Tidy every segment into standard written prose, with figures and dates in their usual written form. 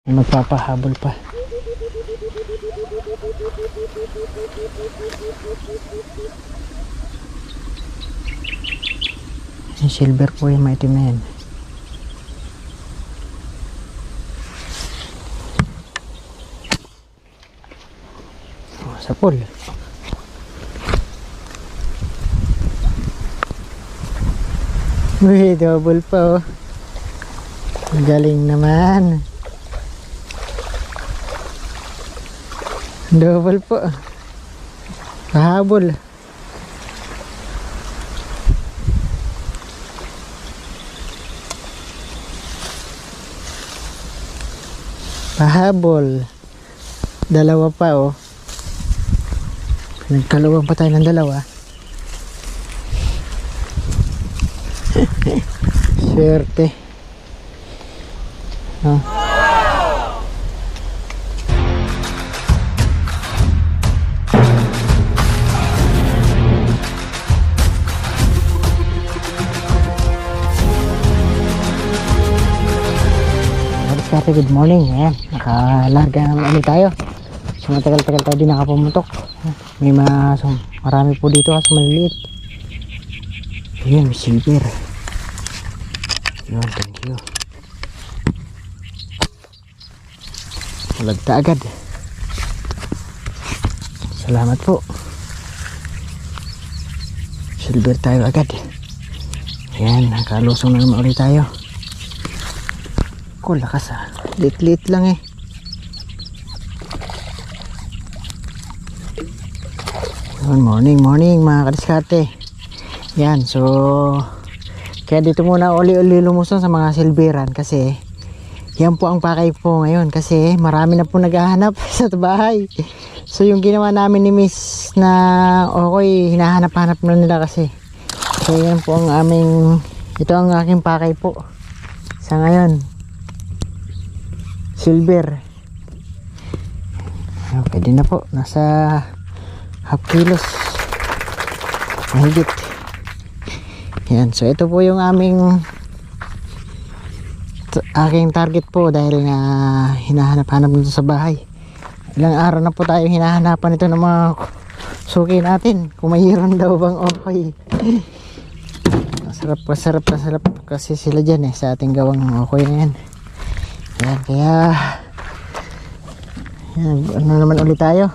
Magpapahabol pa. Yung silver po yung maitim na yan. Oh, sa pool. Uy, double pa oh. Galing naman. Double po. Pahabol. Pahabol. Dalawa pa oh. Nagkalawang pa tayo ng dalawa. Swerte. Oh. Good morning. Ayan, nakalarga naman ulit tayo. So matagal-tagal tayo din nakapumutok. May marami po dito kasi maliliit. Ayan, may silver. Ayan, thank you. Malagta agad. Salamat po. Silver tayo agad. Ayan, nakalusong na naman ulit tayo. Ko lakas ah. Lit-lit lang eh. Morning mga kadiskarte. Yan, so kaya dito muna uli-uli lumusong sa mga silveran kasi yan po ang pakay po ngayon kasi marami na po naghahanap sa bahay. So yung ginawa namin ni Miss na okay, hinahanap-hanap na nila kasi. So yan po ang ito ang aking pakay po sa ngayon. Silver. Pwede na po. Nasa half kilos. Mahigit. Yan. So ito po yung aking target po dahil nga hinahanap-hanap nito sa bahay. Ilang araw na po tayo hinahanapan ito ng mga suki natin. Kung mayroon daw bang okay. Masarap kasi sila dyan sa ating gawang okay na yan. Yan, kaya yan, ano naman ulit tayo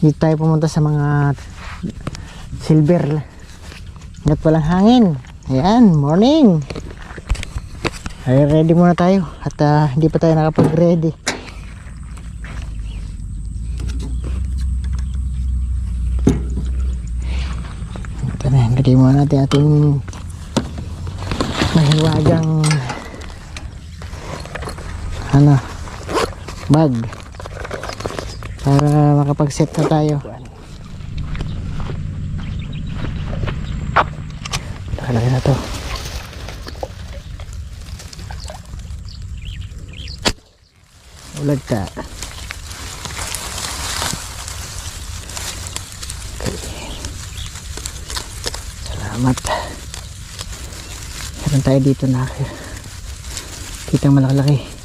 dito tayo pumunta sa mga silver at walang hangin. Ayan, morning. Ay, ready muna tayo at hindi pa tayo nakapag ready. Ito na, ready muna natin ating mahiwagang bag para makapag-set na tayo. Nakalagay na to. Ulag ka. Okay. Salamat. Meron tayo dito na kitang malaki-laki.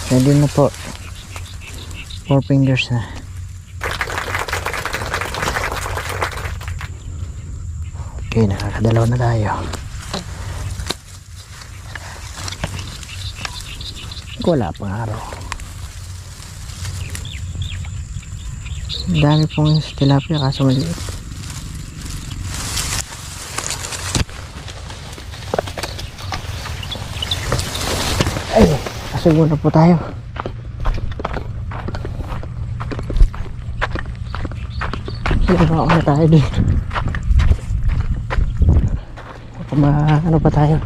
Ready na po. 4 fingers na. Okay, nakakadalaw na tayo. Wala pang araw. Dami pong tilapia kaso maliit. Ay, kasugo na po tayo. Sige, na tayo dito. Ano pa tayo?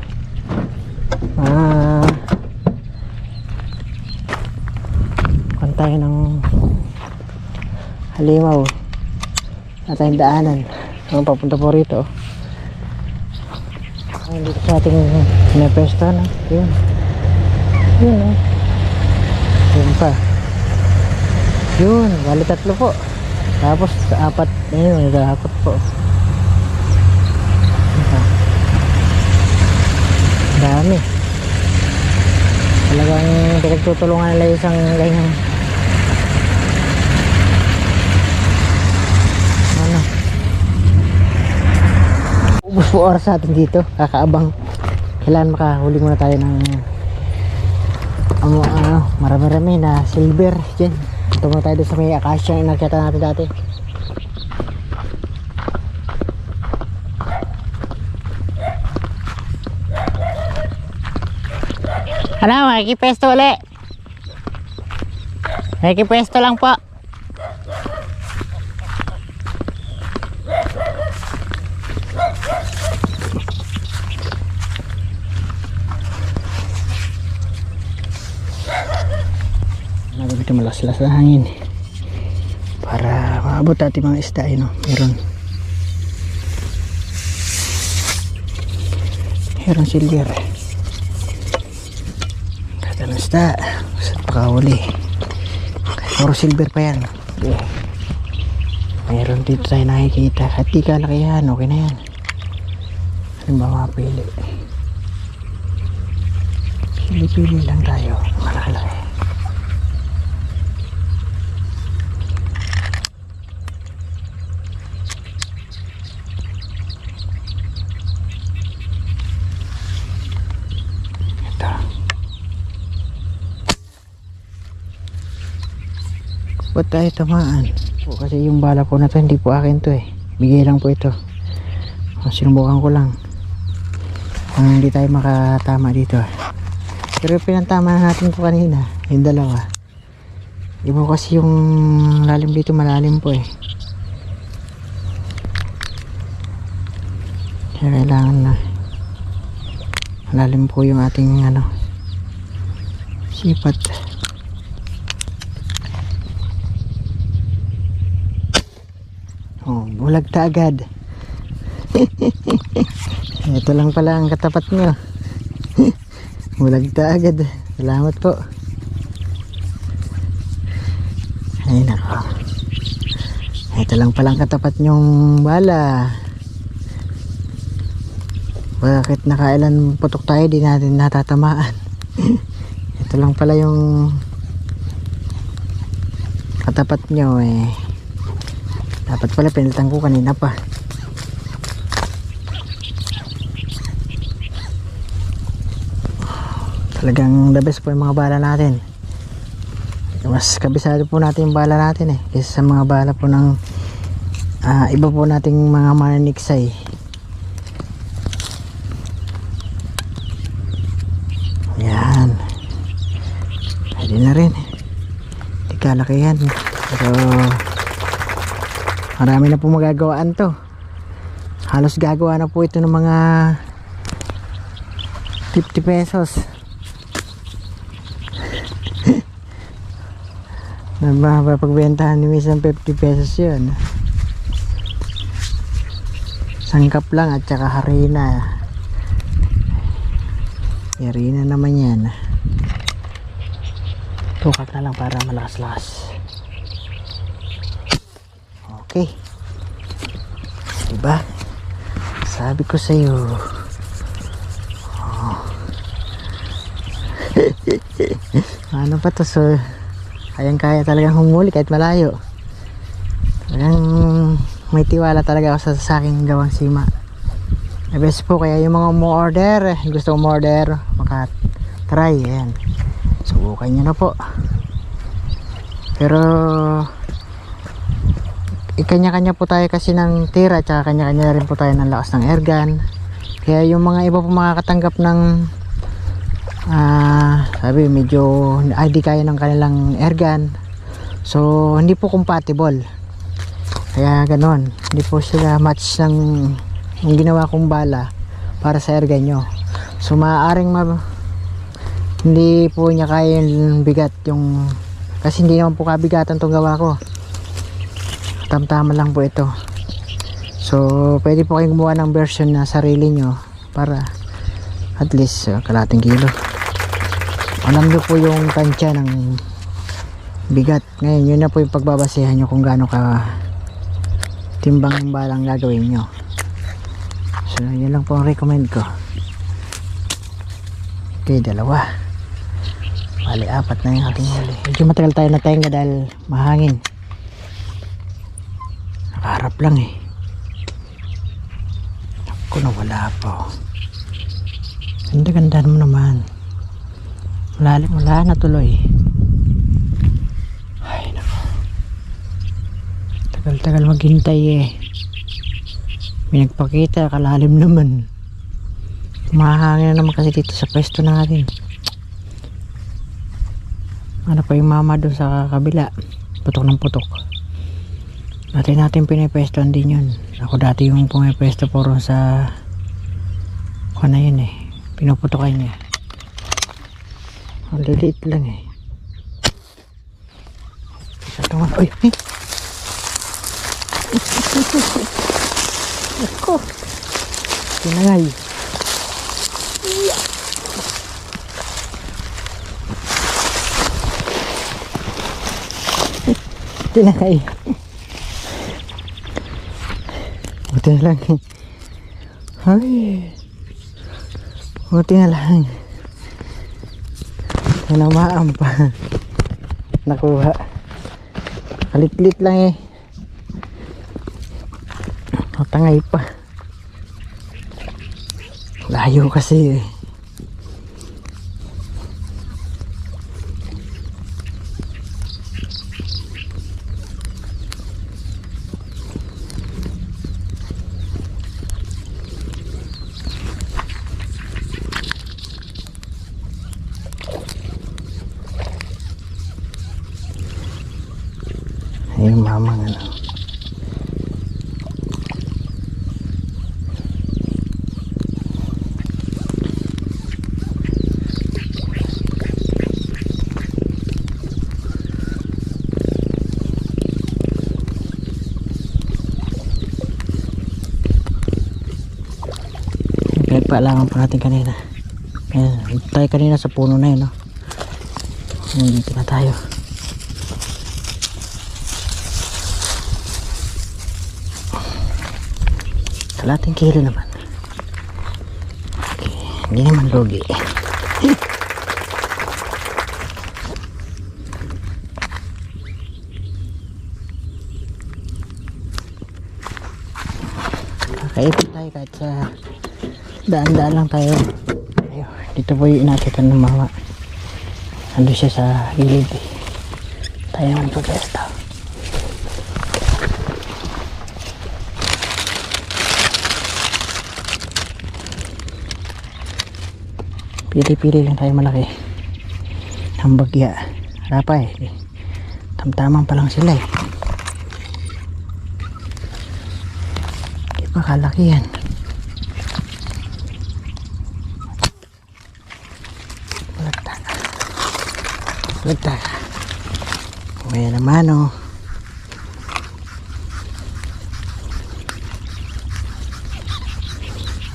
halimaw at tayong daanan. So, papunta po rito. Dito sa ating pinapesto na. Yun. Yun oh. Yun pa. Yun. Bali 3 po. Tapos 4. Ayun. Nag-4 po. Dami. Talagang pinagtutulungan nila isang ganyan. Ano? Ubus po oras sa atin dito. Kakaabang. Kailangan makahuli muna tayo ng marami-rami na silver. Diyan. Ito muna tayo sa may akasya yung nakita natin dati. Ano, makikipwesto ulit. Makikipwesto lang po. Dito malas-las na hangin para maabot natin mga isda. Meron silver. Ng isda sa pakahuli. Puro silver pa yan. Mayroon dito tayo nakikita. At di kalakihan, okay na yan. Ano ba mapili? Pili-pili lang tayo. Malaki-laki. Ba't tayo tamaan? Kasi yung bala po na to hindi po akin to eh. Bigay lang po ito. Sinubukan ko lang kung hindi tayo makatama dito. Pero pinantama natin po kanina yung dalawa. Iba kasi yung lalim dito, malalim po eh. Kaya kailangan na malalim po yung ating sipat. Oh, bulag ta agad. Ito lang pala ang katapat nyo. Bulag ta agad. Salamat po. Ay nako. Ito lang pala ang katapat nyong bala. Bakit nakailan putok tayo di natin natatamaan? Ito lang pala yung katapat nyo eh. Dapat pala pinalitan ko kanina pa. Talagang the best po yung mga bala natin. Mas kabisado po natin yung bala natin eh. Kaysa sa mga bala po ng iba po nating mga mananiksay. Yan. Pwede na rin. Hindi kalakihan. Pero marami na po magagawaan to. Halos gagawa na po ito ng mga 50 pesos. Napapagbentahan ni minsan 50 pesos yun. Sangkap lang at saka harina. Harina naman yan. Tukat na lang para malakas-lakas. Okay. Diba? Sabi ko sa'yo. Oh. Ano pa to? So, kayang-kaya talagang humuli kahit malayo. Talagang may tiwala talaga ako sa aking gawang sima. The best po. Kaya yung mga umu-order, gusto umu-order, maka-try. Ayan. Subukan nyo na po. Pero kanya-kanya po tayo kasi ng tira, tsaka kanya-kanya na rin po tayo ng lakas ng airgun. Kaya yung mga iba po makakatanggap ng sabi medyo di kaya ng kanilang airgun, so hindi po compatible. Kaya ganon, hindi po sila match ng yung ginawa kong bala para sa airgun nyo. So maaaring hindi po niya kaya yung bigat yung, kasi hindi naman po kabigatan itong gawa ko. Tamtama lang po ito. So pwede po kayong gumawa ng version na sarili nyo para at least kalating kilo. Alam nyo po yung tansya ng bigat. Ngayon yun na po yung pagbabasehan nyo kung gaano ka timbang ng balang gagawin nyo. So yun lang po ang recommend ko. Okay, dalawa. Bali, 4 na yung aking huli. Medyo matagal tayo natenga dahil mahangin. Nakaharap lang eh. Ako na wala po. Ganda-ganda mo naman. Wala na tuloy. Ay nako. Tagal-tagal maghintay eh. May nagpakita, kalalim naman. Mahangin na naman kasi dito sa pwesto natin. Ano pa yung mama doon sa kabila, putok ng putok. Dati natin pinipwestohan din yun. Ako dati yung pumipwesto puro sa ano yun eh, pinuputokan niya. Ang liliit lang eh. Isa tungan. Uy! Hey! Ako! Tinangay. Tinangay. Buti na lang. Ay. Buti na lang. Tinamaan pa. Nakuha. Kalit-lit lang eh. Tangay pa. Layo kasi eh. Yung mamang ano. Pinagpaalangan pa natin kanina. Ayan, tayo kanina sa puno na yun, no? Dito na tayo. Kalating kilo naman. Okay, hindi naman logi. Kakaipit tayo kahit sa daan-daan lang tayo. Ayun, dito po yung inakitan ng mama. Ando siya sa gilid eh. Tayo naman po pesta. Pili-pili lang tayo malaki. Ang bagya. Wala pa eh. Tamtamang pa lang sila eh. Di pa kalaki yan. Lagtag. Kumaya naman oh.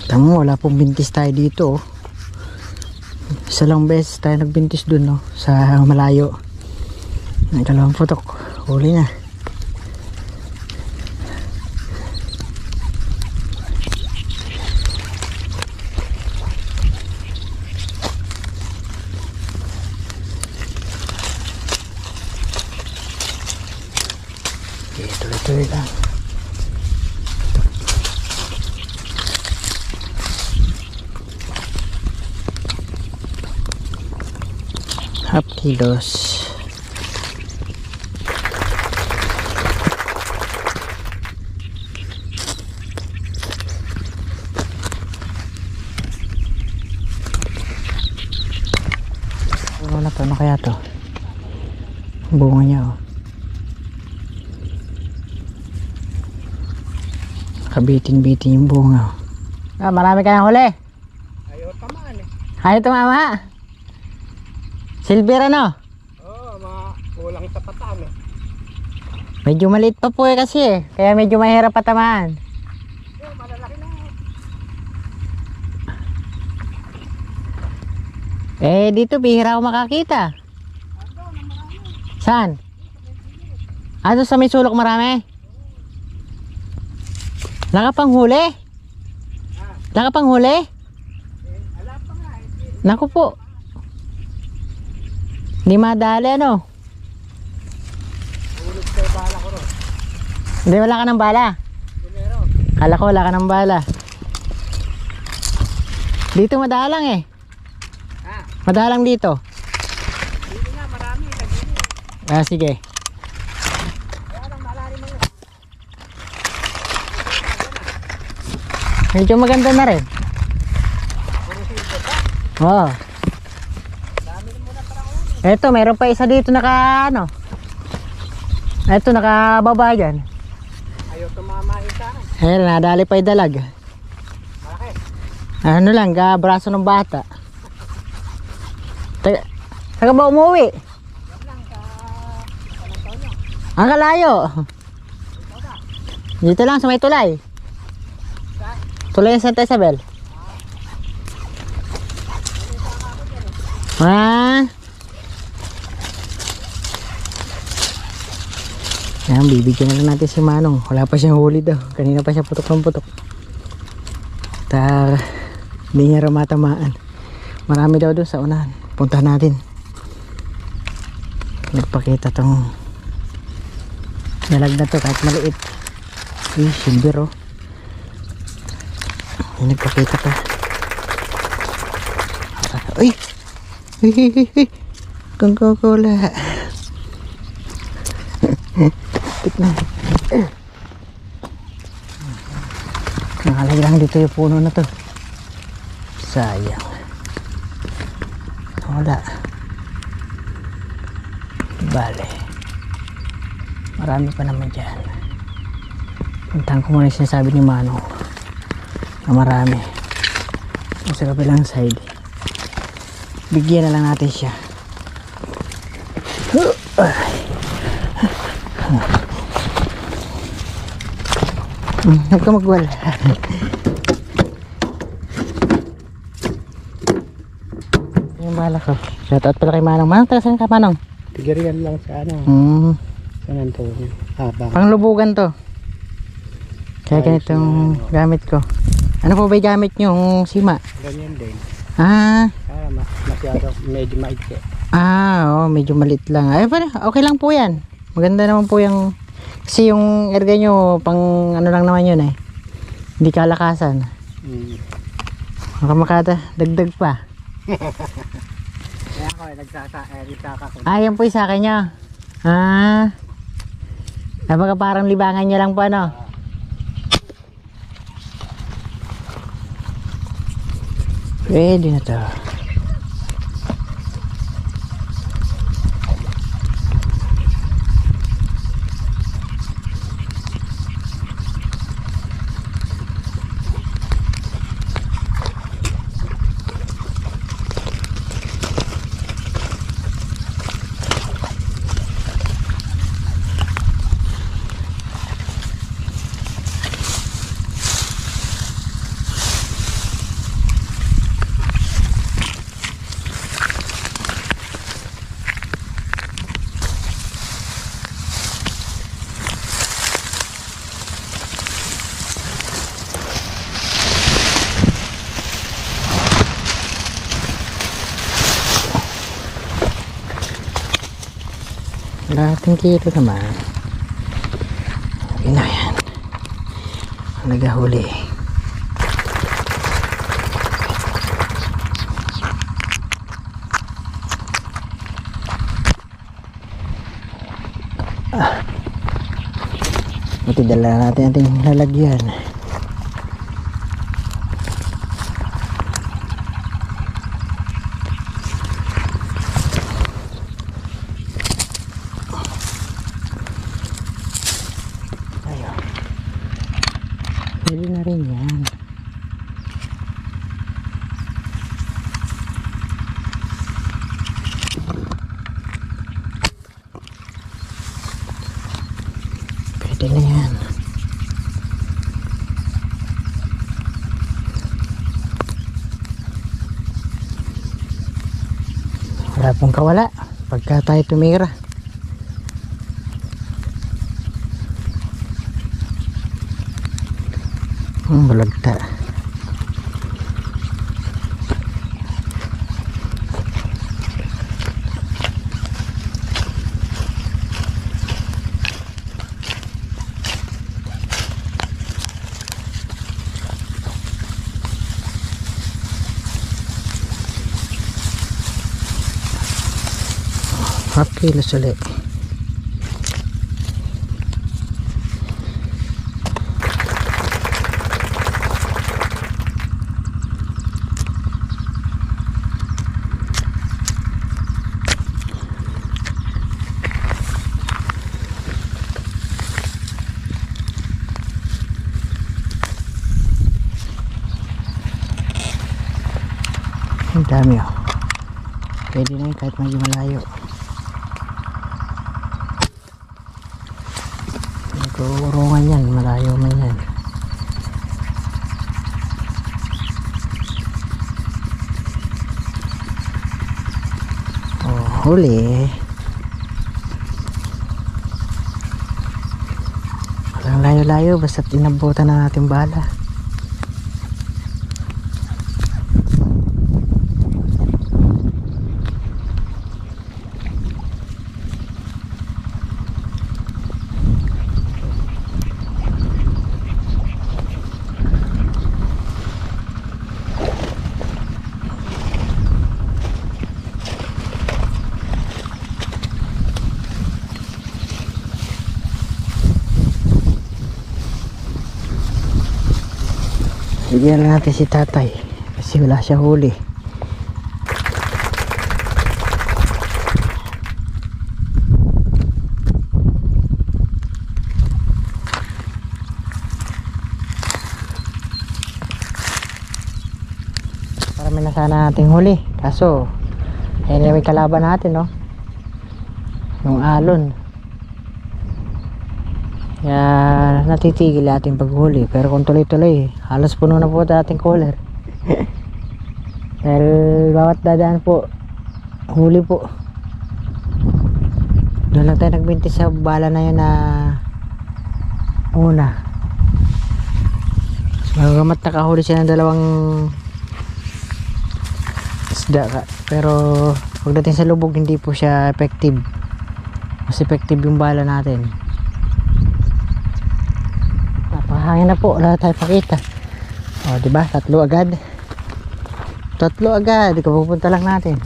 Tamo, wala pong bintis tayo dito oh. Isa lang beses tayo nagbintis dun no, sa malayo. Ang dalawang putok. Huli na. Tuloy-tuloy lang. Half kilos. Ano kaya to? Bunga niya oh. Kabiting-biting yung bunga. Ah, marami ka ng huli. Ayaw tamaan eh. Ayaw tumama. Silver ano? Oo, mga kulang sa pataan eh. Medyo maliit pa po kasi kaya medyo mahirap patamaan. Malalaki na. Dito bihira ako makakita. Saan? Doon sa may sulok marami? Wala ka pang huli? Wala ka pang huli? Ala pa nga Naku po. Hindi madali ano? Ulog sa bala ko ron. Hindi, wala ka ng bala. Meron. Kala ko wala ka ng bala. Dito madalang eh. Madalang dito. Hindi nga, marami. Nagini. Sige. Kaya lang malalim mo. Medyo maganda na rin. Puro silver pa. Oo. Dami na muna parang ulo. Eto, meron pa isa dito naka ano. Eto, nakababa dyan. Ayaw tumamain sa akin. Ayan, nadali pa yung dalag. Malaki. Ano lang, braso ng bata. Saka ba umuwi? Yan lang sa anong taon nyo. Ang kalayo. Dito lang sa may tulay. Saan? Tulay ng Santa Isabel. Yan, bibigyan na lang natin si Manong. Wala pa siyang huli daw. Kanina pa siya putok ng putok. Hindi niya raw matamaan. Marami daw doon sa unahan. Puntahan natin. Nagpakita tong dalag na to kahit maliit. Silver oh. Nagpakita pa. Uy! Coca-Cola. Tignan. Nakalay lang dito yung puno na to. Sayang. Wala. Bale. Marami pa naman dyan. Puntahan ko muna yung sinasabi ni Manong na marami. Sa kabilang side. Bigyan na lang natin siya. Huwag ka magwala. Yung bala ko. Shoutout pala kay Manong. Manong, taga saan ka Manong? Tigarian lang sa ano. San Antonio. Baka. Panglubugan to. Kaya ganitong gamit ko. Ano po ba yung gamit nyo? Yung sima? Ganyan din. Ah. Para masyado medyo maigsi. Oo, medyo maliit lang. Ay, okay lang po yan. Maganda naman po yung kasi yung erga nyo pang ano lang naman yun eh. Hindi kalakasan. Makamakata, dagdag pa. Kaya ako nagsaka ko. Yan po yung sa akin nyo. Nabaga parang libangan nyo lang po ano. Pwede na to. Dating kilo naman. Okay na yan. Nagahuli. Buti dala natin ating lalagyan. Pwede na rin yan. Okay na yan. Wala pong kawala pagka tayo tumira. Balagta. Half kilos ulit. Ang dami oh. Pwede na yun kahit medyo malayo. Nag-uurungan yan, malayo man yan. Oh, huli. Walang layo-layo basta't inabutan na natin bala. Bigyan lang natin si tatay kasi wala siya huli. Parami na sana nating huli kaso may kalaban natin no, yung alon. Kaya natitigil ating paghuli. Pero kung tuloy-tuloy, halos puno na po ating cooler. Dahil bawat dadaan po, huli po. Doon lang tayo nagbintis sa bala na yun na una. Magamat nakahuli siya ng dalawang isda ka. Pero pagdating sa lubog, hindi po siya effective. Mas effective yung bala natin. Hangin na po, wala tayo pakita. O, diba? Tatlo agad. Ikaw pupunta lang natin.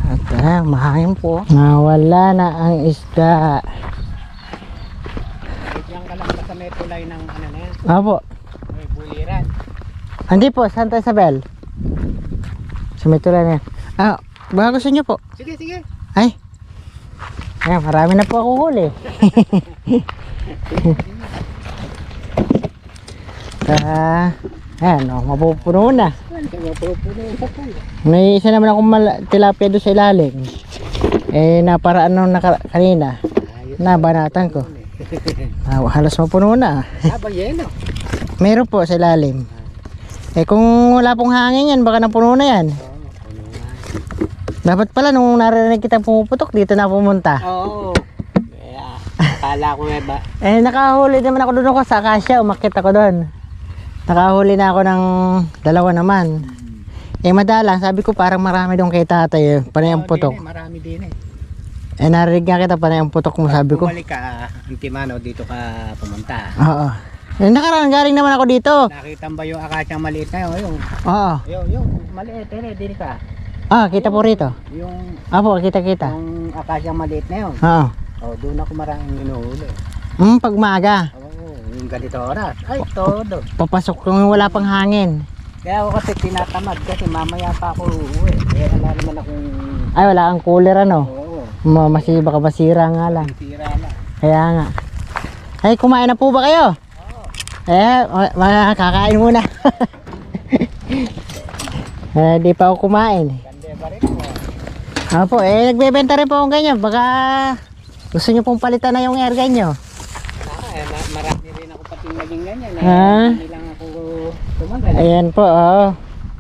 At mahangin po. Nawala na ang isda. Diyan ka lang sa may tulay ng ano na yan. Apo. May buliran. Hindi po, Santa Isabel. Sa may tulay na yan. Baka gusto nyo po. Sige, sige. Ay. Ayan, marami na po ako huli. Ayan, mapupuno na. May isa naman akong tilapia doon sa ilalim. Naparaan nung kanina. Nabanatan ko. Halos mapuno na. Yelo. Meron po sa ilalim. Kung wala pong hangin yan, baka napuno na yan. Dapat pala nung narinig kita pumuputok, dito na pumunta. Oo. Akala ko ba? Nakahuli naman ako doon sa akasya, umakyat ako doon. Nakahuli na ako ng dalawa naman. Madalang, sabi ko parang marami doon kay tatay. Panay ang putok. Marami din Narinig nga kita, panay ang putok mo, sabi ko. Bumalik ka, Antimano, dito ka pumunta. Oo. Nakaraan, galing naman ako dito. Nakita ba yung akasyang maliit na yun? Oo. Yung maliit, dito ka. Kita po rito. Yung Kita. yung akasyang maliit na yun. Oo. Doon ako maraming inuhuli. Pag maaga. Yung ganito oras. Ay, todo. Papasok kung wala pang hangin. Kaya ako kasi tinatamad kasi mamaya pa ako uuwi. Wala naman akong... Ay, wala kang cooler ano? Oo. Baka masira nga lang. Tira na. Kaya nga. Ay, kumain na po ba kayo? Kakain muna. Di pa ako kumain. Ganda ba rin mo? Nagbebenta rin po akong ganyan. Baka gusto nyo pong palitan na yung airgun nyo. naging ganyan. Ah. Hindi lang ako tumagal. Ayan po, oh.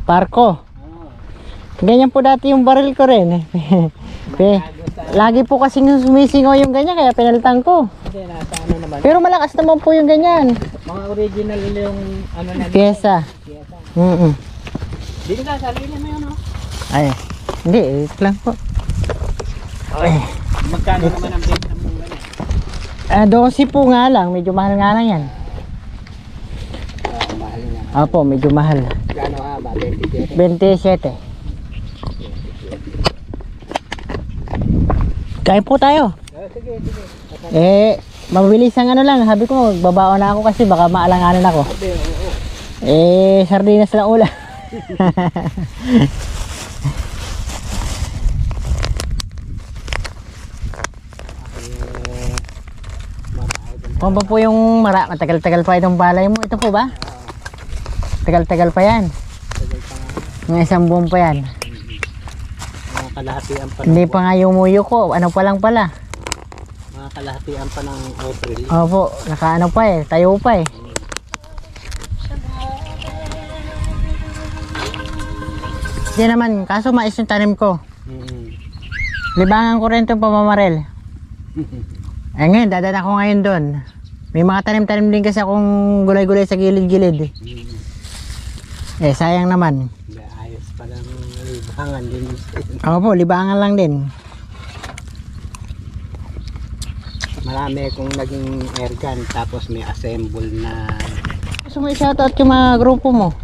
Parko. Oo. Ganyan po dati yung baril ko rin. Lagi po kasing sumisingaw yung ganyan kaya pinalitan ko. Hindi, nasa ano naman. Pero malakas naman po yung ganyan. Mga original yung ano na. Pyesa. Pyesa. Dito ka, salinin mo yun, no? Ay, hindi, ito lang po. Ay. Magkano naman ang benta mo ganyan? 12 po nga lang, medyo mahal nga lang yan. Mahal nga. Opo, medyo mahal. Gano ba? 27? 27. Kain po tayo. Sige. Mabilis ang ano lang, sabi ko magbabaon na ako kasi baka maalanganan ako. Oo. Sardinas lang ulam. Kung ba po yung matagal-tagal pa itong balay mo, ito po ba? Tagal-tagal pa yan. Mga isang buwan pa yan. Mga kalahatian pa. Hindi pa nga yung muyo ko, ano pa lang pala. Mga kalahatian pa ng April. Opo, nakaano pa eh, tayo pa eh. Hindi naman, kaso mais yung tanim ko. Libangan ko rin itong pamamarel. Eh ngayon, dadaan ako ngayon doon. May mga tanim-tanim din kasi akong gulay-gulay sa gilid-gilid. Sayang naman. Ayos pa lang libangan din. Opo, libangan lang din. Marami kong naging airgun tapos may assemble na. Gusto mo i-shoutout yung mga grupo mo?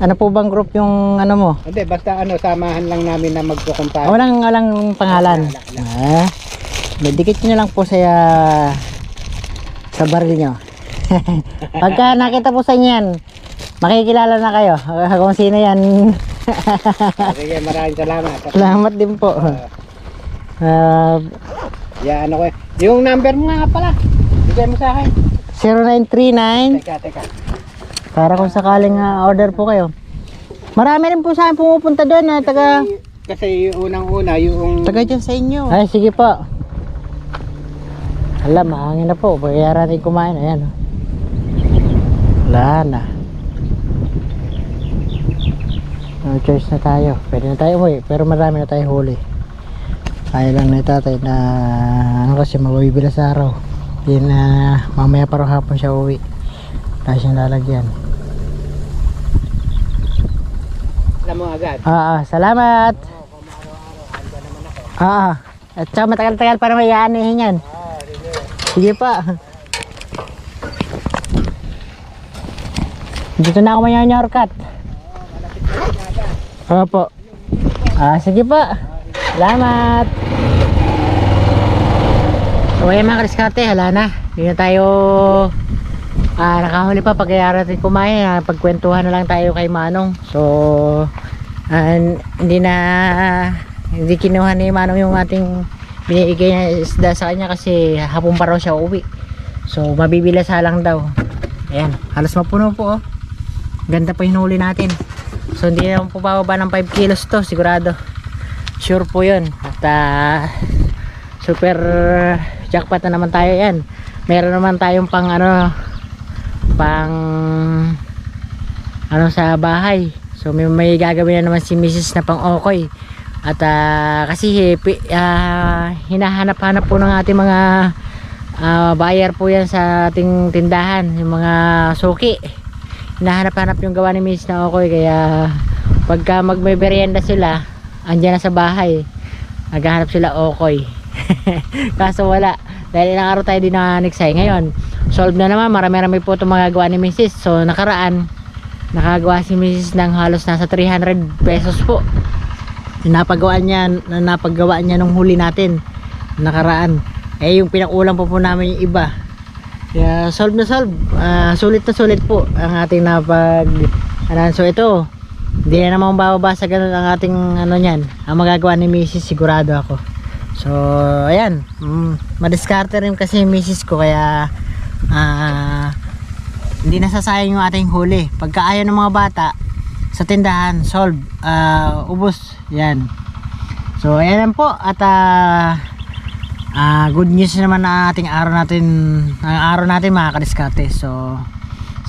Ano po bang group yung ano mo? Hindi, basta ano, samahan lang namin na magkukumpara. Walang pangalan. May dikit nyo lang po sa baril nyo. Pagka nakita po sa inyo yan, makikilala na kayo kung sino yan. Sige, maraming salamat. Salamat din po. Ano ko, yung number mo nga pala. Bigay mo sa akin. 0939 Teka. para kung sakaling order po kayo. Marami rin po sa akin pumupunta doon na taga Kasi yung unang-una, yung dyan sa inyo. Ay, sige po. Alam, mahangin na po. Pagkayara rin kumain. Ayan. Wala na. No choice na tayo. Pwede na tayo umuwi. Pero marami na tayo huli. Kaya lang na tatay na ano kasi mabibila sa araw. Hindi na mamaya parang hapon siya uwi. Dahil siyang lalagyan. alam mo agad. Salamat. At saka matagal-tagal para may aanihin yan. Sige pa. Dito na ako manyanyorkat. Opo. Sige pa. Salamat. So ayan mga kaliskarte, hala na. Hindi na tayo nakahuli pa pag natin kumain. Pagkwentuhan na lang tayo kay Manong. So hindi kinuha ni Manong yung ating binigay na isda sa kanya kasi hapon pa raw siya uwi. So mabibilasa lang daw. Ayan, halos mapuno po. Ganda pa yung huli natin. So hindi naman po bababa ng 5 kilos to, sigurado. Sure po yun. At super jackpot na naman tayo yan. Meron naman tayong pang sa bahay. So may gagawin na naman si Mrs. na pang okoy. At kasi hinahanap-hanap po ng ating mga buyer po yan sa ating tindahan, yung mga suki. Hinahanap-hanap yung gawa ni Mrs. na okoy, kaya pagka magme-merienda sila, andyan na sa bahay, naghahanap sila okoy. Kaso wala, dahil ilang araw tayo din na-nixay. Ngayon solve na naman, marami-rami po itong mga gawa ni Mrs. So nakaraan nakagawa si Mrs. ng halos nasa 300 pesos po. Napagawa niya nung huli natin nakaraan. Yung pinakulang po namin yung iba. Kaya solve na solve. Sulit na sulit po ang ating so ito, hindi na naman bababa sa ganun ang ating niyan. Ang magagawa ni Mrs. sigurado ako. So ayan, madiskarte rin kasi yung Mrs. ko, kaya hindi nasasayang yung ating huli. Pagka ayaw ng mga bata sa tindahan, solve, ubos yan. So ayan po. At good news naman na ating araw natin mga kadiskarte. So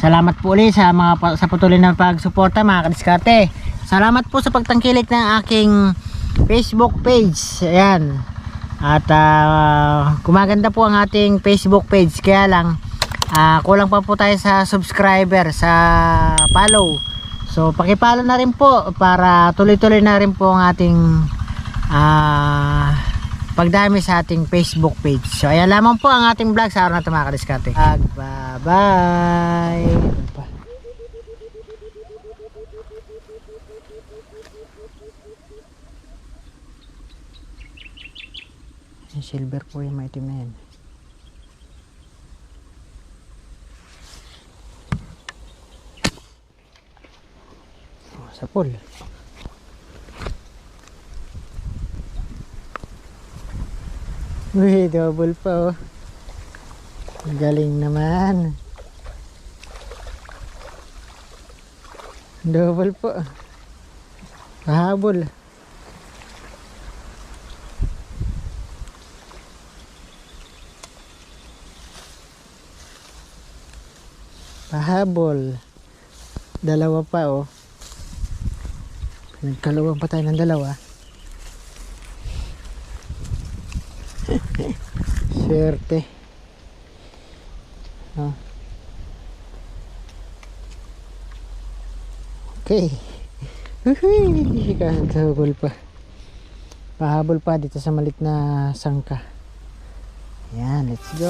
salamat po ulit sa sa patuloy na pagsuporta mga kadiskarte. Salamat po sa pagtangkilik ng aking Facebook page. Ayan. At gumaganda po ang ating Facebook page, kaya lang kulang pa po tayo sa subscriber, sa follow. So paki-follow na rin po para tuloy-tuloy na rin po ang ating pagdami sa ating Facebook page. So ayan lamang po ang ating vlog sa araw na ito mga kadiskarte. Bye bye. Yung silver po yung maitim na yan. Sa pool. Uy, double pa oh. Galing naman. Double po. Pahabol. Pahabol. Dalawa pa oh. Nagkalawang pa tayo ng dalawa. Swerte. Oh. Okay. Pahabol pa. Pahabol pa dito sa malit na sangka. Yan, let's go.